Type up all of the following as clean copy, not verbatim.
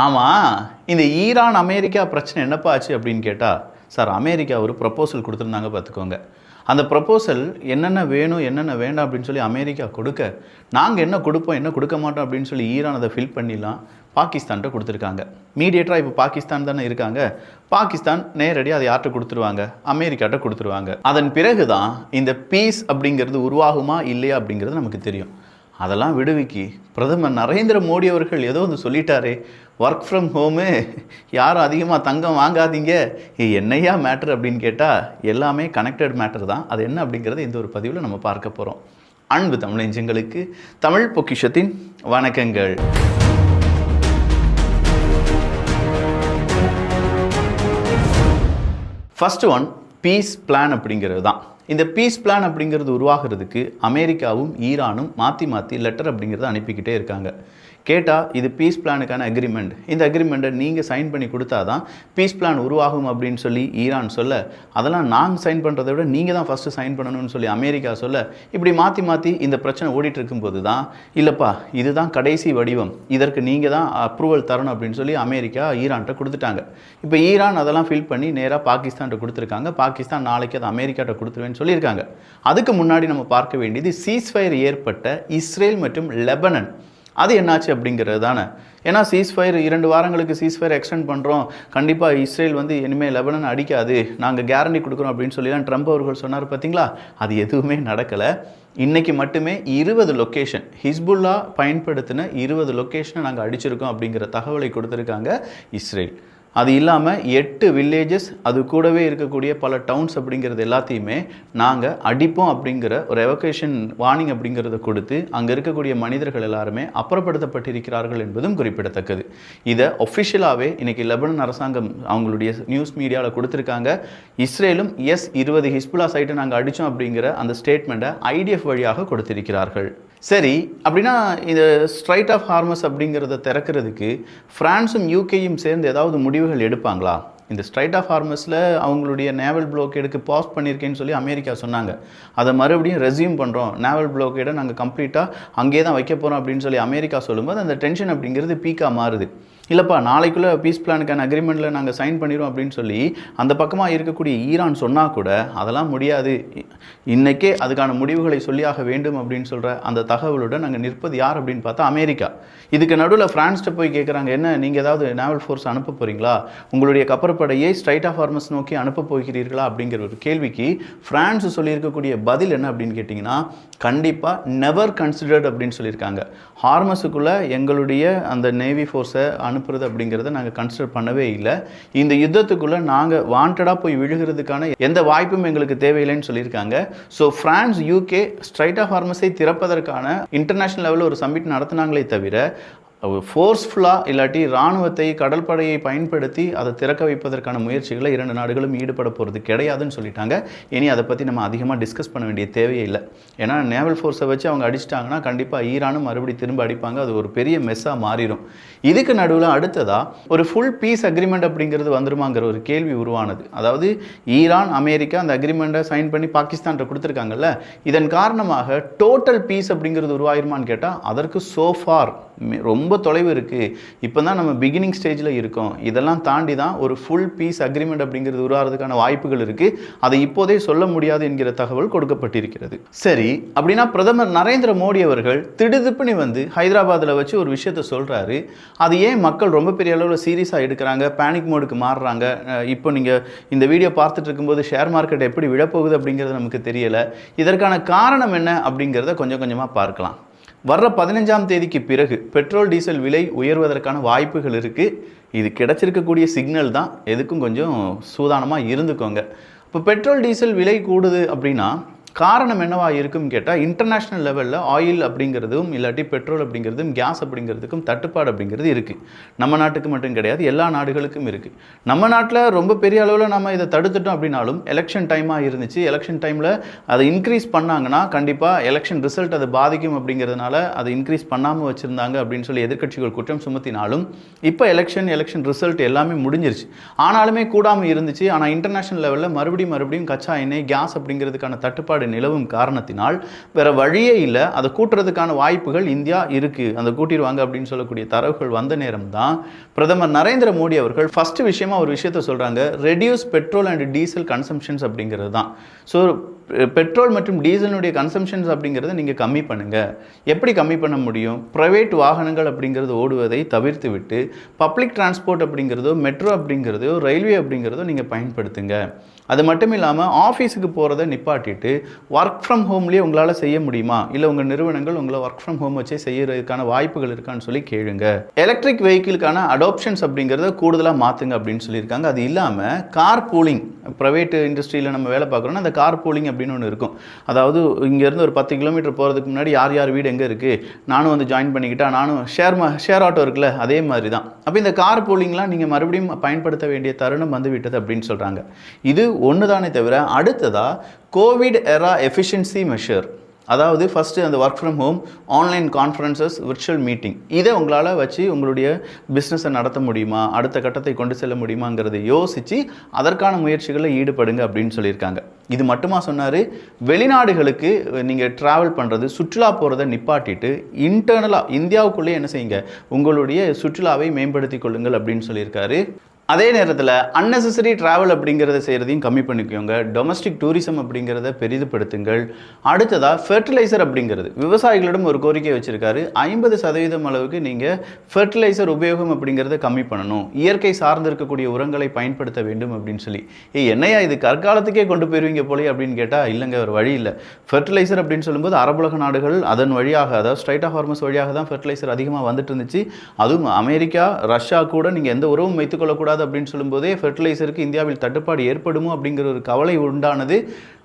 ஆமாம், இந்த Iran America பிரச்சனை என்னப்பா ஆச்சு அப்படின்னு கேட்டால், சார் அமெரிக்கா ஒரு ப்ரப்போசல் கொடுத்துருந்தாங்க பார்த்துக்கோங்க. அந்த ப்ரப்போசல் என்னென்ன வேணும் என்னென்ன வேண்டாம் அப்படின்னு சொல்லி அமெரிக்கா கொடுக்க, நாங்கள் என்ன கொடுப்போம் என்ன கொடுக்க மாட்டோம் அப்படின்னு சொல்லி ஈரான் அதை ஃபில் பண்ணிடலாம் பாகிஸ்தான்கிட்ட கொடுத்துருக்காங்க. மீடியேட்டராக இப்போ பாகிஸ்தான் தானே இருக்காங்க. பாகிஸ்தான் நேரடியாக அதை யார்கிட்ட கொடுத்துருவாங்க, அமெரிக்காட்ட கொடுத்துருவாங்க. அதன் பிறகு தான் இந்த பீஸ் அப்படிங்கிறது உருவாகுமா இல்லையா அப்படிங்கிறது நமக்கு தெரியும். அதெல்லாம் விடுவிக்கி பிரதமர் நரேந்திர மோடி அவர்கள் ஏதோ வந்து சொல்லிட்டாரே, ஒர்க் ஃப்ரம் ஹோமு, யாரும் அதிகமாக தங்கம் வாங்காதீங்க, என்னையா மேட்ரு அப்படின்னு கேட்டால் எல்லாமே கனெக்டட் மேட்டர் தான். அது என்ன அப்படிங்கிறது இந்த ஒரு பதிவில் நம்ம பார்க்க போகிறோம். அன்பு தமிழ் நெஞ்சங்களுக்கு தமிழ் பொக்கிஷத்தின் வணக்கங்கள். ஃபர்ஸ்ட் ஒன் பீஸ் பிளான் அப்படிங்கிறது தான். இந்த பீஸ் பிளான் அப்படிங்கிறது உருவாகிறதுக்கு அமெரிக்காவும் ஈரானும் மாற்றி மாற்றி லெட்டர் அப்படிங்கிறத அனுப்பிக்கிட்டே இருக்காங்க. கேட்டால் இது பீஸ் பிளானுக்கான அக்ரிமெண்ட், இந்த அக்ரிமெண்ட்டை நீங்கள் சைன் பண்ணி கொடுத்தா தான் பீஸ் பிளான் உருவாகும் அப்படின்னு சொல்லி ஈரான் சொல்ல, அதெல்லாம் நாங்கள் சைன் பண்ணுறதை விட நீங்கள் தான் ஃபஸ்ட்டு சைன் பண்ணணும்னு சொல்லி அமெரிக்கா சொல்ல, இப்படி மாற்றி மாற்றி இந்த பிரச்சனை ஓடிட்டு இருக்கும்போது தான், இல்லைப்பா இதுதான் கடைசி வடிவம், இதற்கு நீங்கள் தான் அப்ரூவல் தரணும் அப்படின்னு சொல்லி அமெரிக்கா ஈரான்கிட்ட கொடுத்துட்டாங்க. இப்போ ஈரான் அதெல்லாம் ஃபில் பண்ணி நேராக பாகிஸ்தான்கிட்ட கொடுத்துருக்காங்க. பாகிஸ்தான் நாளைக்கு அதை அமெரிக்காட்ட கொடுத்துருவேன்னு சொல்லியிருக்காங்க. அதுக்கு முன்னாடி நம்ம பார்க்க வேண்டியது சீஸ்ஃபயர் ஏற்பட்ட இஸ்ரேல் மற்றும் லெபனன், அது என்னாச்சு அப்படிங்கிறது தானே. ஏன்னா சீஸ்ஃபயர் 2 வாரங்களுக்கு சீஸ்ஃபயர் எக்ஸ்டெண்ட் பண்ணுறோம், கண்டிப்பாக இஸ்ரேல் வந்து இனிமேல் லெபனன் அடிக்காது, நாங்கள் கேரண்டி கொடுக்குறோம் அப்படின்னு சொல்லிலாம் ட்ரம்ப் அவர்கள் சொன்னார் பார்த்தீங்களா. அது எதுவுமே நடக்கலை. இன்றைக்கி மட்டுமே 20 லொக்கேஷன், ஹிஸ்புல்லா பயன்படுத்தின 20 லொக்கேஷனை நாங்கள் அடிச்சிருக்கோம் அப்படிங்கிற தகவலை கொடுத்துருக்காங்க இஸ்ரேல். அது இல்லாமல் 8 வில்லேஜஸ், அது கூடவே இருக்கக்கூடிய பல டவுன்ஸ் அப்படிங்கிறது எல்லாத்தையுமே நாங்கள் அடிப்போம் அப்படிங்கிற ஒரு எவகேஷன் வார்னிங் அப்படிங்கிறத கொடுத்து அங்கே இருக்கக்கூடிய மனிதர்கள் எல்லாருமே அப்புறப்படுத்தப்பட்டிருக்கிறார்கள் என்பதும் குறிப்பிடத்தக்கது. இதை ஒஃபிஷியலாகவே இன்றைக்கி லெபனன் அரசாங்கம் அவங்களுடைய நியூஸ் மீடியாவில் கொடுத்துருக்காங்க. இஸ்ரேலும் எஸ் 20 ஹிஸ்புல்லா சைட்டை நாங்கள் அடித்தோம் அப்படிங்கிற அந்த ஸ்டேட்மெண்ட்டை ஐடிஎஃப் வழியாக கொடுத்திருக்கிறார்கள். சரி, அப்படின்னா இந்த ஸ்ட்ரைட் ஆஃப் ஹார்மஸ் அப்படிங்கிறத திறக்கிறதுக்கு ஃப்ரான்ஸும் யூகேயும் சேர்ந்து ஏதாவது முடிவுகள் எடுப்பாங்களா? இந்த ஸ்ட்ரைட் ஆஃப் ஹார்மஸில் அவங்களுடைய நேவல் பிளோக்கேடுக்கு பாஸ் பண்ணியிருக்கேன்னு சொல்லி அமெரிக்கா சொன்னாங்க. அதை மறுபடியும் ரெஸ்யூம் பண்ணுறோம், நேவல் பிளோக்கேடை நாங்கள் கம்ப்ளீட்டாக அங்கேயே தான் வைக்க போகிறோம் அப்படின்னு சொல்லி அமெரிக்கா சொல்லும்போது அந்த டென்ஷன் அப்படிங்கிறது பீக்காக மாறுது. இல்லைப்பா நாளைக்குள்ளே பீஸ் பிளானுக்கான அக்ரிமெண்ட்டில் நாங்கள் சைன் பண்ணிடுவோம் அப்படின்னு சொல்லி அந்த பக்கமாக இருக்கக்கூடிய ஈரான் சொன்னால் கூட அதெல்லாம் முடியாது, இன்றைக்கே அதுக்கான முடிவுகளை சொல்லியாக வேண்டும் அப்படின்னு சொல்கிற அந்த தகவலுடன் நாங்கள் நிற்பது யார் அப்படின்னு பார்த்தா அமெரிக்கா. இதுக்கு நடுவில் ஃப்ரான்ஸ்கிட்ட போய் கேட்குறாங்க, என்ன நீங்கள் ஏதாவது நேவல் ஃபோர்ஸ் அனுப்ப போகிறீங்களா, உங்களுடைய கப்பற்படையை ஸ்ட்ரைட் ஆஃப் ஹார்மஸ் நோக்கி அனுப்ப போகிறீர்களா அப்படிங்கிற ஒரு கேள்விக்கு ஃப்ரான்ஸ் சொல்லியிருக்கக்கூடிய பதில் என்ன அப்படின்னு கேட்டிங்கன்னா, கண்டிப்பாக நெவர் கன்சிடர்ட் அப்படின்னு சொல்லியிருக்காங்க. ஹார்மஸுக்குள்ளே எங்களுடைய அந்த நேவி ஃபோர்ஸை அனுப்புறது அப்படிங்கிறத நாங்கள் கன்சிடர் பண்ணவே இல்லை, இந்த யுத்தத்துக்குள்ளே நாங்கள் வாண்டடாக போய் விழுகிறதுக்கான எந்த வாய்ப்பும் எங்களுக்கு தேவையில்லைன்னு சொல்லியிருக்காங்க. So France UK strait of ஹார்மஸை திறப்பதற்கான இன்டர்நேஷ்னல் லெவலில் ஒரு சம்மிட் நடத்தினாங்களே தவிர ஃபோர்ஸ்ஃபுல்லாக இல்லாட்டி இராணுவத்தை கடற்படையை பயன்படுத்தி அதை திறக்க வைப்பதற்கான முயற்சிகளை 2 நாடுகளும் ஈடுபட போகிறது கிடையாதுன்னு சொல்லிட்டாங்க. இனி அதை பற்றி நம்ம அதிகமாக டிஸ்கஸ் பண்ண வேண்டிய தேவையே இல்லை. ஏன்னா நேவல் ஃபோர்ஸை வச்சு அவங்க அடிச்சிட்டாங்கன்னா கண்டிப்பாக ஈரானும் மறுபடியும் திரும்ப அடிப்பாங்க, அது ஒரு பெரிய மெஸ்ஸாக மாறிடும். இதுக்கு நடுவில் அடுத்ததாக ஒரு ஃபுல் பீஸ் அக்ரிமெண்ட் அப்படிங்கிறது வந்துருமாங்கிற ஒரு கேள்வி உருவானது. அதாவது ஈரான் அமெரிக்கா அந்த அக்ரிமெண்ட்டை சைன் பண்ணி பாகிஸ்தான்கிட்ட கொடுத்துருக்காங்கல்ல, இதன் காரணமாக டோட்டல் பீஸ் அப்படிங்கிறது உருவாயிருமான்னு கேட்டால் அதற்கு சோஃபார் ரொம்ப தொலைவு இருக்குது. இப்போ தான் நம்ம பிகினிங் ஸ்டேஜில் இருக்கோம். இதெல்லாம் தாண்டி தான் ஒரு ஃபுல் பீஸ் அக்ரிமெண்ட் அப்படிங்கிறது உருவாகிறதுக்கான வாய்ப்புகள் இருக்குது. அதை இப்போதே சொல்ல முடியாது என்கிற தகவல் கொடுக்கப்பட்டிருக்கிறது. சரி, அப்படின்னா பிரதமர் நரேந்திர மோடி அவர்கள் திடுதிப்புனி வந்து ஹைதராபாத்தில் வச்சு ஒரு விஷயத்த சொல்கிறாரு. அது ஏன் மக்கள் ரொம்ப பெரிய அளவில் சீரியஸாக எடுக்கிறாங்க, பேனிக் மோடுக்கு மாறுறாங்க? இப்போ நீங்கள் இந்த வீடியோ பார்த்துட்டு இருக்கும்போது ஷேர் மார்க்கெட் எப்படி விழப்போகுது அப்படிங்கிறது நமக்கு தெரியலை. இதற்கான காரணம் என்ன அப்படிங்கிறத கொஞ்சம் கொஞ்சமாக பார்க்கலாம். வர்ற 15ஆம் தேதிக்கு பிறகு பெட்ரோல் டீசல் விலை உயர்வதற்கான வாய்ப்புகள் இருக்குது. இது கிடைச்சிருக்கக்கூடிய சிக்னல் தான், எதுக்கும் கொஞ்சம் சூதானமாக இருந்துக்கோங்க. இப்போ பெட்ரோல் டீசல் விலை கூடுது அப்படின்னா காரணம் என்னவா இருக்குன்னு கேட்டால், இன்டர்நேஷ்னல் லெவலில் ஆயில் அப்படிங்கிறதும் இல்லாட்டி பெட்ரோல் அப்படிங்கிறதும் கேஸ் அப்படிங்கிறதுக்கும் தட்டுப்பாடு அப்படிங்கிறது இருக்குது. நம்ம நாட்டுக்கு மட்டும் கிடையாது, எல்லா நாடுகளுக்கும் இருக்குது. நம்ம நாட்டில் ரொம்ப பெரிய அளவில் நம்ம இதை தடுத்துட்டோம் அப்படின்னாலும் எலெக்ஷன் டைமாக இருந்துச்சு. எலெக்ஷன் டைமில் அதை இன்க்ரீஸ் பண்ணாங்கன்னா கண்டிப்பாக எலெக்ஷன் ரிசல்ட் அதை பாதிக்கும் அப்படிங்கிறதுனால அதை இன்க்ரீஸ் பண்ணாமல் வச்சுருந்தாங்க அப்படின்னு சொல்லி எதிர்க்கட்சிகள் குற்றம் சுமத்தினாலும் இப்போ எலெக்ஷன் ரிசல்ட் எல்லாமே முடிஞ்சிருச்சு. ஆனாலுமே கூடாமல் இருந்துச்சு. ஆனால் இன்டர்நேஷ்னல் லெவலில் மறுபடியும் கச்சா எண்ணெய் கேஸ் அப்படிங்கிறதுக்கான தட்டுப்பாடு தட்டுப்பாடு நிலவும் காரணத்தினால் வேற வழியே இல்லை, அதை கூட்டுறதுக்கான வாய்ப்புகள் இந்தியா இருக்குது, அந்த கூட்டிடுவாங்க அப்படின்னு சொல்லக்கூடிய தரவுகள் வந்த நேரம் தான் பிரதமர் நரேந்திர மோடி அவர்கள் ஃபர்ஸ்ட் விஷயமா ஒரு விஷயத்த சொல்கிறாங்க, reduce petrol and diesel consumptions அப்படிங்கிறது தான். ஸோ பெட்ரோல் மற்றும் டீசலினுடைய கன்சம்ஷன்ஸ் அப்படிங்கிறத நீங்கள் கம்மி பண்ணுங்கள். எப்படி கம்மி பண்ண முடியும்? ப்ரைவேட் வாகனங்கள் அப்படிங்கிறது ஓடுவதை தவிர்த்து விட்டு பப்ளிக் டிரான்ஸ்போர்ட் அப்படிங்கிறதோ, மெட்ரோ அப்படிங்கிறதோ, ரயில்வே அப்படிங்கிறதோ நீங்கள் பயன்படுத்துங்க. அது மட்டும் இல்லாமல் ஆஃபீஸுக்கு போகிறத நிப்பாட்டிட்டு ஒர்க் ஃப்ரம் ஹோம்லேயே உங்களால் செய்ய முடியுமா, இல்லை உங்கள் நிறுவனங்கள் உங்களை ஒர்க் ஃப்ரம் ஹோம் வச்சே செய்யறதுக்கான வாய்ப்புகள் இருக்கான்னு சொல்லி கேளுங்க. எலக்ட்ரிக் வெஹிக்கிளுக்கான அடாப்ஷன்ஸ் அப்படிங்கிறத கூடுதலாக மாற்றுங்க அப்படின்னு சொல்லியிருக்காங்க. அது இல்லாமல் கார் பூலிங், ப்ரைவேட் இண்டஸ்ட்ரியில் நம்ம வேலை பார்க்குறோன்னா அந்த கார் பூலிங் அப்படின்னு ஒன்று இருக்கும். அதாவது இங்கேருந்து ஒரு 10 கிலோமீட்டர் போகிறதுக்கு முன்னாடி யார் யார் வீடு எங்கே இருக்குது, நானும் வந்து ஜாயின் பண்ணிக்கிட்டா, நானும் ஷேர் ஆட்டோ இருக்குல்ல, அதே மாதிரி தான். அப்போ இந்த கார் பூலிங்லாம் நீங்கள் மறுபடியும் பயன்படுத்த வேண்டிய தருணம் வந்து விட்டது அப்படின்னு சொல்கிறாங்க. இது ஒன்று தானே தவிர அடுத்ததாக கோவிட் எரா எஃபிஷியன்சி மெஷர், அதாவது ஃபஸ்ட்டு அந்த work from home, online conferences, virtual meeting, இதை உங்களால் வச்சு உங்களுடைய பிஸ்னஸை நடத்த முடியுமா, அடுத்த கட்டத்தை கொண்டு செல்ல முடியுமாங்கிறத யோசித்து அதற்கான முயற்சிகளில் ஈடுபடுங்க அப்படின்னு சொல்லியிருக்காங்க. இது மட்டுமா சொன்னார், வெளிநாடுகளுக்கு நீங்கள் ட்ராவல் பண்ணுறது, சுற்றுலா போகிறத நிப்பாட்டிட்டு இன்டர்னலாக இந்தியாவுக்குள்ளே என்ன செய்யுங்க, உங்களுடைய சுற்றுலாவை மேம்படுத்தி கொள்ளுங்கள் அப்படின்னு சொல்லியிருக்காரு. அதே நேரத்தில் அன்னெசரி ட்ராவல் அப்படிங்கிறத செய்கிறதையும் கம்மி பண்ணிக்கோங்க. டொமஸ்டிக் டூரிசம் அப்படிங்கிறத பெரிதுபடுத்துங்கள். அடுத்ததாக ஃபெர்டிலைசர் அப்படிங்கிறது விவசாயிகளிடம் ஒரு கோரிக்கை வச்சுருக்காரு. 50% அளவுக்கு நீங்கள் ஃபெர்டிலைசர் உபயோகம் அப்படிங்கிறத கம்மி பண்ணணும், இயற்கை சார்ந்து இருக்கக்கூடிய உரங்களை பயன்படுத்த வேண்டும் அப்படின்னு சொல்லி. என்னையா இது கற்காலத்துக்கே கொண்டு போயிருவீங்க போலே அப்படின்னு கேட்டால், இல்லைங்க ஒரு வழி இல்லை. ஃபெர்டிலைசர் அப்படின்னு சொல்லும்போது அரபுலக நாடுகள் அதன் வழியாக, அதாவது ஸ்ட்ரைட் ஆஃப் ஹார்மஸ் வழியாக தான் ஃபெர்டிலைசர் அதிகமாக வந்துட்டு இருந்துச்சு. அதுவும் அமெரிக்கா, ரஷ்யா கூட நீங்கள் எந்த உறவும் வைத்துக்கொள்ளக்கூடாது அப்படின்னு சொல்லும்போதே ஃபெர்டிலைசருக்கு இந்தியாவில் தட்டுப்பாடு ஏற்படுமோ அப்படிங்கிற ஒரு கவலை உண்டானது.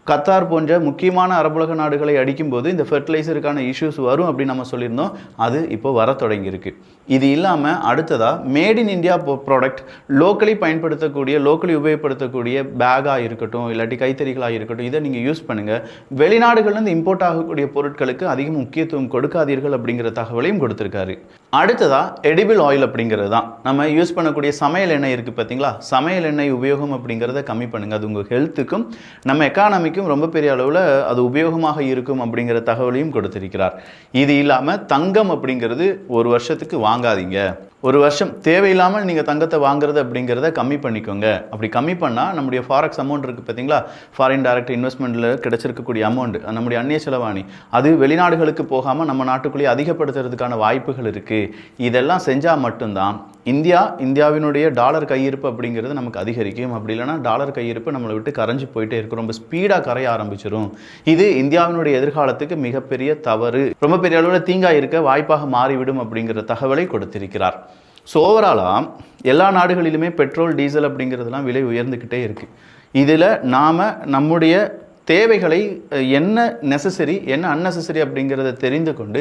கத்தார் போன்ற முக்கியமான அரபுலக நாடுகளை அடிக்கும்போது இந்த ஃபெர்டிலைசருக்கான இஷ்யூஸ் வரும் அப்படின்னு நம்ம சொல்லியிருந்தோம். அது இப்போ வர தொடங்கியிருக்கு. இது இல்லாமல் அடுத்ததாக made in India product, locally பயன்படுத்தக்கூடிய, லோக்கலி உபயோகப்படுத்தக்கூடிய பேக்காக இருக்கட்டும், இல்லாட்டி கைத்தறிகளாக இருக்கட்டும், இதை நீங்கள் யூஸ் பண்ணுங்கள். வெளிநாடுகள்லேருந்து இம்போர்ட் ஆகக்கூடிய பொருட்களுக்கு அதிக முக்கியத்துவம் கொடுக்காதீர்கள் அப்படிங்கிற தகவலையும் கொடுத்துருக்காரு. அடுத்ததாக எடிபிள் ஆயில் அப்படிங்கிறது தான். நம்ம யூஸ் பண்ணக்கூடிய சமையல் எண்ணெய் இருக்குது பார்த்தீங்களா, சமையல் எண்ணெய் உபயோகம் அப்படிங்கிறத கம்மி பண்ணுங்கள். அது உங்கள் ஹெல்த்துக்கும் நம்ம எக்கானமிக்கும் ரொம்ப பெரிய அளவில் அது உபயோகமாக இருக்கும் அப்படிங்கிற தகவலையும் கொடுத்திருக்கிறார். இது இல்லாமல் தங்கம் அப்படிங்கிறது ஒரு வருஷத்துக்கு வாங்காதீங்க. ஒரு வருஷம் தேவையில்லாமல் நீங்கள் தங்கத்தை வாங்குறது அப்படிங்கிறத கம்மி பண்ணிக்கோங்க. அப்படி கம்மி பண்ணால் நம்முடைய ஃபாரெக்ஸ் அமௌண்ட் இருக்குது பார்த்தீங்களா, ஃபாரின் டைரக்ட் இன்வெஸ்ட்மெண்ட்டில் கிடைச்சிருக்கக்கூடிய அமௌண்ட், நம்முடைய அந்நிய செலவாணி, அது வெளிநாடுகளுக்கு போகாமல் நம்ம நாட்டுக்குள்ளேயே அதிகப்படுத்துறதுக்கான வாய்ப்புகள் இருக்குது. இதெல்லாம் செஞ்சால் மட்டும்தான் இந்தியாவினுடைய டாலர் கையிருப்பு அப்படிங்கிறது நமக்கு அதிகரிக்கும். அப்படி இல்லைனா டாலர் கையிருப்பு நம்மளை விட்டு கரைஞ்சி போயிட்டே இருக்கும், ரொம்ப ஸ்பீடாக கரைய ஆரம்பிச்சிடும். இது இந்தியாவினுடைய எதிர்காலத்துக்கு மிகப்பெரிய தவறு, ரொம்ப பெரிய அளவில் தீங்காக இருக்க வாய்ப்பாக மாறிவிடும் அப்படிங்கிற தகவலை கொடுத்திருக்கிறார். ஸோ ஓவராலாக எல்லா நாடுகளிலுமே பெட்ரோல், டீசல் அப்படிங்கிறதுலாம் விலை உயர்ந்துக்கிட்டே இருக்குது. இதில் நாம் நம்முடைய தேவைகளை என்ன நெசசரி, என்ன அன்னெசசரி அப்படிங்கிறத தெரிந்து கொண்டு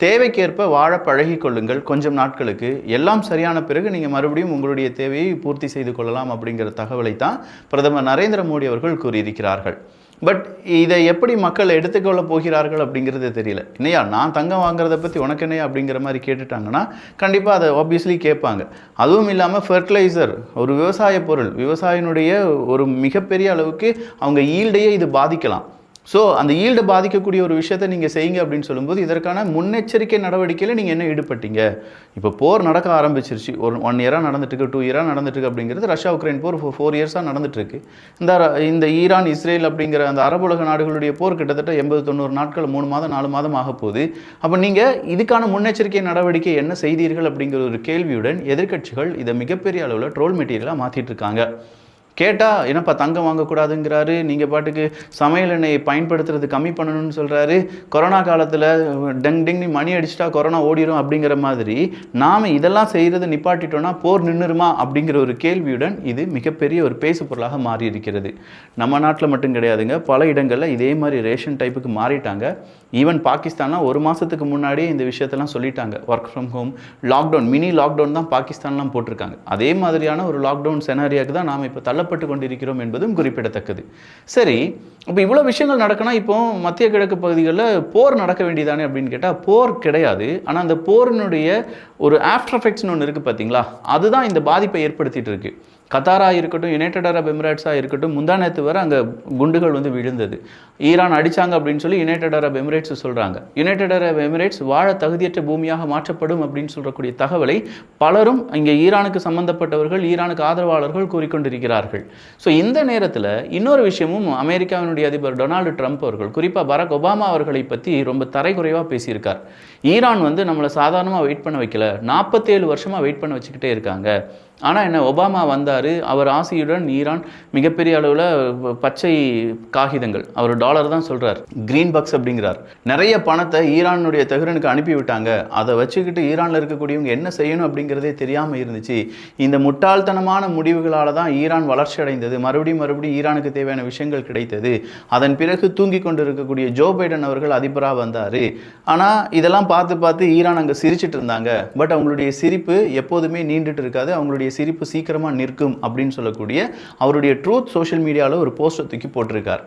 தேவைக்கேற்ப வாழ பழகி கொள்ளுங்கள். கொஞ்சம் நாட்களுக்கு எல்லாம் சரியான பிறகு நீங்கள் மறுபடியும் உங்களுடைய தேவையை பூர்த்தி செய்து கொள்ளலாம் அப்படிங்கிற தகவலை தான் பிரதமர் நரேந்திர மோடி அவர்கள் கூறியிருக்கிறார்கள். பட் இதை எப்படி மக்கள் எடுத்துக்கொள்ள போகிறார்கள் அப்படிங்கிறது தெரியல. என்னையா நான் தங்கம் வாங்குறத பற்றி உனக்கு என்னையா அப்படிங்கிற மாதிரி கேட்டுட்டாங்கன்னா கண்டிப்பாக அதை ஆப்வியஸ்லி கேட்பாங்க. அதுவும் இல்லாமல் ஃபெர்டிலைசர் ஒரு விவசாய பொருள், விவசாயினுடைய ஒரு மிகப்பெரிய அளவுக்கு அவங்க ஈல்டையே இது பாதிக்கலாம். ஸோ அந்த ஈல்டை பாதிக்கக்கூடிய ஒரு விஷயத்தை நீங்கள் செய்யுங்க அப்படின்னு சொல்லும்போது இதற்கான முன்னெச்சரிக்கை நடவடிக்கையில் நீங்கள் என்ன ஈடுபட்டீங்க? இப்போ போர் நடக்க ஆரம்பிச்சிருச்சு, ஒரு 1 இயராக நடந்துட்டுருக்கு, 2 இயராக நடந்துட்டுருக்கு அப்படிங்கிறது. ரஷ்யா உக்ரைன் போர் 4 இயர்ஸாக நடந்துட்டுருக்கு. இந்த ஈரான், இஸ்ரேல் அப்படிங்கிற அந்த அரபுலக நாடுகளுடைய போர் கிட்டத்தட்ட 80-90 நாட்கள், 3 மாதம் 4 மாதம் ஆக போகுது. அப்போ நீங்கள் இதுக்கான முன்னெச்சரிக்கை நடவடிக்கை என்ன செய்தீர்கள் அப்படிங்கிற ஒரு கேள்வியுடன் எதிர்க்கட்சிகள் இதை மிகப்பெரிய அளவில் ட்ரோல் மெட்டீரியலாக மாற்றிட்டு இருக்காங்க. கேட்டால் என்னப்பா தங்கம் வாங்கக்கூடாதுங்கிறாரு, நீங்கள் பாட்டுக்கு சமையல் எண்ணெயை பயன்படுத்துறது கம்மி பண்ணணும்னு சொல்கிறாரு, கொரோனா காலத்தில் டெங்னி மணி அடிச்சிட்டா கொரோனா ஓடிடும் அப்படிங்கிற மாதிரி நாம் இதெல்லாம் செய்கிறது நிப்பாட்டிட்டோன்னா போர் நின்றுருமா அப்படிங்கிற ஒரு கேள்வியுடன் இது மிகப்பெரிய ஒரு பேசு பொருளாக மாறி இருக்கிறது. நம்ம நாட்டில் மட்டும் கிடையாதுங்க, பல இடங்களில் இதே மாதிரி ரேஷன் டைப்புக்கு மாறிட்டாங்க. ஈவன் பாகிஸ்தான்லாம் 1 மாதத்துக்கு முன்னாடியே இந்த விஷயத்தெல்லாம் சொல்லிட்டாங்க. Work from home, lockdown, mini lockdown தான் பாகிஸ்தான்லாம் போட்டிருக்காங்க. அதே மாதிரியான ஒரு லாக்டவுன் செனாரியாவுக்கு தான் நாம் இப்போ தள்ளப்பட்டு கொண்டிருக்கிறோம் என்பதும் குறிப்பிடத்தக்கது. சரி, இப்போ இவ்வளோ விஷயங்கள் நடக்கணும், இப்போ மத்திய கிழக்கு பகுதிகளில் போர் நடக்க வேண்டியதானே அப்படின்னு கேட்டால் போர் கிடையாது. ஆனால் அந்த போரினுடைய ஒரு ஆஃப்டர் எஃபெக்ட்ஸ்னு ஒன்று இருக்குது பார்த்தீங்களா, அதுதான் இந்த பாதிப்பை ஏற்படுத்திட்டு இருக்கு. கத்தாராக இருக்கட்டும், யுனைடெட் அரப் எமிரேட்ஸாக இருக்கட்டும், முந்தா நேற்று வரை அங்கே குண்டுகள் வந்து விழுந்தது. ஈரான் அடித்தாங்க அப்படின்னு சொல்லி யுனைடெட் அரப் எமிரேட்ஸ் சொல்கிறாங்க. யுனைடெட் அரப் எமிரேட்ஸ் வாழ தகுதியற்ற பூமியாக மாற்றப்படும் அப்படின்னு சொல்லக்கூடிய தகவலை பலரும் இங்கே ஈரானுக்கு சம்பந்தப்பட்டவர்கள், ஈரானுக்கு ஆதரவாளர்கள் கூறிக்கொண்டிருக்கிறார்கள். ஸோ இந்த நேரத்தில் இன்னொரு விஷயமும் அமெரிக்காவினுடைய அதிபர் டொனால்டு ட்ரம்ப் அவர்கள், குறிப்பாக பராக் ஒபாமா அவர்களை பற்றி ரொம்ப தரைக்குறைவாக பேசியிருக்கார். ஈரான் வந்து நம்மளை சாதாரணமாக வெயிட் பண்ண வைக்கல, 47 வருஷமாக வெயிட் பண்ண வச்சுக்கிட்டே இருக்காங்க. ஆனால் என்ன, ஒபாமா வந்தார், அவர் ஆசையுடன் ஈரான் மிகப்பெரிய அளவில் பச்சை காகிதங்கள், அவர் டாலர் தான் சொல்கிறார், கிரீன் பக்ஸ் அப்படிங்கிறார், நிறைய பணத்தை ஈரானுடைய தெஹ்ரானுக்கு அனுப்பிவிட்டாங்க. அதை வச்சுக்கிட்டு ஈரானில் இருக்கக்கூடியவங்க என்ன செய்யணும் அப்படிங்கிறதே தெரியாமல் இருந்துச்சு. இந்த முட்டாள்தனமான முடிவுகளால் தான் ஈரான் வளர்ச்சி அடைந்தது, மறுபடியும் ஈரானுக்கு தேவையான விஷயங்கள் கிடைத்தது. அதன் பிறகு தூங்கி கொண்டு இருக்கக்கூடிய ஜோ பைடன் அவர்கள் அதிபராக வந்தார். ஆனால் இதெல்லாம் பார்த்து ஈரான் அங்கே சிரிச்சிட்டு இருந்தாங்க. பட் அவங்களுடைய சிரிப்பு எப்போதுமே நீண்டுட்டு இருக்காது, அவங்களுடைய சிரிப்பு சீக்கிரமாக நிற்கும் அப்படின்னு சொல்லக்கூடிய அவருடைய ட்ரூத் சோஷியல் மீடியாவில் ஒரு போஸ்டர் தூக்கி போட்டிருக்கார்.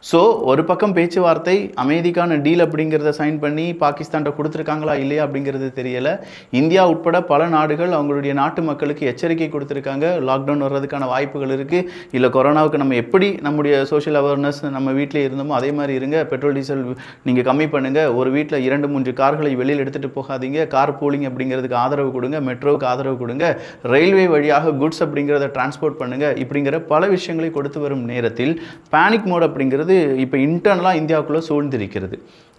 ஸோ ஒரு பக்கம் பேச்சுவார்த்தை, அமைதிக்கான டீல் அப்படிங்கிறத சைன் பண்ணி பாகிஸ்தான்கிட்ட கொடுத்துருக்காங்களா இல்லையா அப்படிங்கிறது தெரியலை. இந்தியா உட்பட பல நாடுகள் அவங்களுடைய நாட்டு மக்களுக்கு எச்சரிக்கை கொடுத்துருக்காங்க, லாக்டவுன் வர்றதுக்கான வாய்ப்புகள் இருக்குது, இல்லை கொரோனாவுக்கு நம்ம எப்படி நம்முடைய சோஷியல் அவேர்னஸ் நம்ம வீட்டிலே இருந்தோமோ அதே மாதிரி இருங்க, பெட்ரோல் டீசல் நீங்கள் கம்மி பண்ணுங்கள், ஒரு வீட்டில் 2-3 கார்களை வெளியில் எடுத்துகிட்டு போகாதீங்க, கார் பூலிங் அப்படிங்கிறதுக்கு ஆதரவு கொடுங்க, மெட்ரோவுக்கு ஆதரவு கொடுங்க, ரயில்வே வழியாக குட்ஸ் அப்படிங்கிறத டிரான்ஸ்போர்ட் பண்ணுங்கள், இப்படிங்கிற பல விஷயங்களை கொடுத்து வரும் நேரத்தில் பேனிக் மோட் அப்படிங்கிறது இப்போ இன்டர்னலாக இந்தியாவுக்குள்ளே சூழ்ந்திருக்கிறது.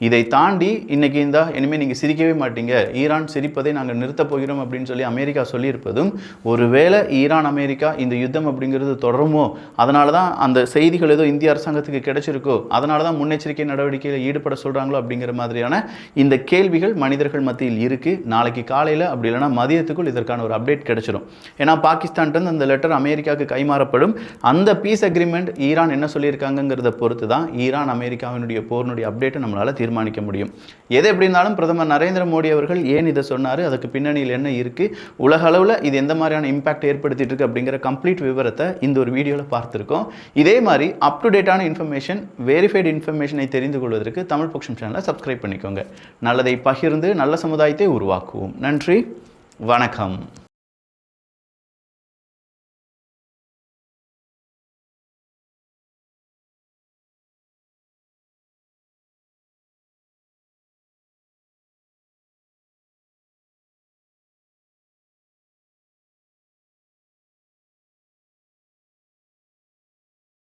இதை தாண்டி இன்னைக்கு இனிமேல் நீங்கள் சிரிக்கவே மாட்டீங்க, ஈரான் சிரிப்பதை நாங்கள் நிறுத்தப் போகிறோம் அப்படின்னு சொல்லி அமெரிக்கா சொல்லியிருப்பதும், ஒருவேளை ஈரான் அமெரிக்கா இந்த யுத்தம் அப்படிங்கிறது தொடருமோ, அதனால தான் அந்த செய்திகள் ஏதோ இந்திய அரசாங்கத்துக்கு கிடைச்சிருக்கோ, அதனால தான் முன்னெச்சரிக்கை நடவடிக்கையில் ஈடுபட சொல்கிறாங்களோ அப்படிங்கிற மாதிரியான இந்த கேள்விகள் மனிதர்கள் மத்தியில் இருக்குது. நாளைக்கு காலையில் அப்படி இல்லைனா மதியத்துக்குள் இதற்கான ஒரு அப்டேட் கிடைச்சிடும். ஏன்னா பாகிஸ்தான்ட்டு அந்த லெட்டர் அமெரிக்காவுக்கு கைமாறப்படும். அந்த பீஸ் அக்ரிமெண்ட் ஈரான் என்ன சொல்லியிருக்காங்கிறத பொறுத்து தான் ஈரான் அமெரிக்காவினுடைய போரினுடைய அப்டேட்டை நம்மளால் தீர்மானிக்க முடியும். எது எப்படி இருந்தாலும் பிரதமர் நரேந்திர மோடி அவர்கள் ஏன் இதை சொன்னார், அதுக்கு பின்னணியில் என்ன இருக்குது, உலக அளவில் இது எந்த மாதிரியான இம்பாக்ட் ஏற்படுத்திட்டு இருக்கு அப்படிங்கிற கம்ப்ளீட் விவரத்தை இந்த ஒரு வீடியோவில் பார்த்துருக்கோம். இதே மாதிரி அப் டு டேட்டான இன்ஃபர்மேஷன், வெரிஃபைடு இன்ஃபர்மேஷனை தெரிந்து கொள்வதற்கு தமிழ் பொக்ஷம் சேனலை சப்ஸ்கிரைப் பண்ணிக்கோங்க. நல்லதை பகிர்ந்து நல்ல சமுதாயத்தை உருவாக்குவோம். நன்றி, வணக்கம்.